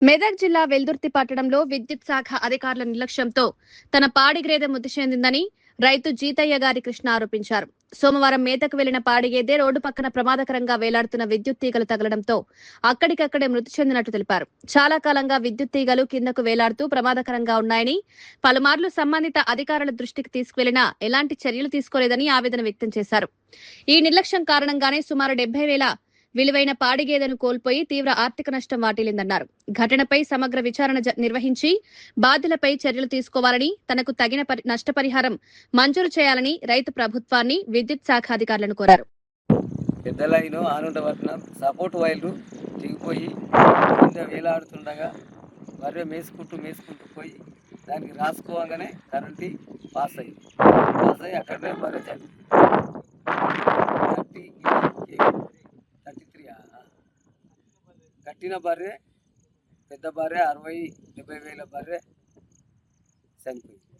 మెదక్ జిల్లా వెల్దుర్తి పట్టణంలో విద్యుత్ శాఖ అధికారుల నిర్లక్ష్యంతో తన పాడిగేదె మృతి చెందిందని రైతు జీతయ్య గారి కృష్ణ ఆరోపించారు. సోమవారం మేతకు వెళ్లిన పాడిగేదె రోడ్డు పక్కన ప్రమాదకరంగా వేలాడుతున్న విద్యుత్ తీగలు తగలడంతో అక్కడికక్కడే మృతి చెందినట్టు తెలిపారు. చాలా కాలంగా విద్యుత్ తీగలు కిందకు వేలాడుతూ ప్రమాదకరంగా ఉన్నాయని, పలుమార్లు సంబంధిత అధికారుల దృష్టికి తీసుకువెళ్లినా ఎలాంటి చర్యలు తీసుకోలేదని ఆవేదన వ్యక్తం చేశారు. ఈ నిర్లక్ష్యం కారణంగానే సుమారు 70,000 విలువైన పాడిగేదెను కోల్పోయి తీవ్ర ఆర్థిక నష్టం వాటిల్లిందన్నారు. ఘటనపై సమగ్ర విచారణ నిర్వహించి బాధ్యులపై చర్యలు తీసుకోవాలని, తనకు తగిన నష్టపరిహారం మంజూరు చేయాలని రైతు ప్రభుత్వాన్ని, విద్యుత్ శాఖ అధికారులను కోరారు. పెద్ద లైను ఆనుండబట్టిన సపోర్ట్ వైర్లు దిగిపోయి కింద వేలాడుతుండగా బర్రె మేసుకుంటూ పోయి దానికి రాసుకోగానే కరెంటు పాస్ అయ్యి అక్కడనే బర్రె చనిపోయింది. 33 కట్టిన బర్రె, పెద్ద బర్రె 60-70 వేల బర్రె చనిపోయింది.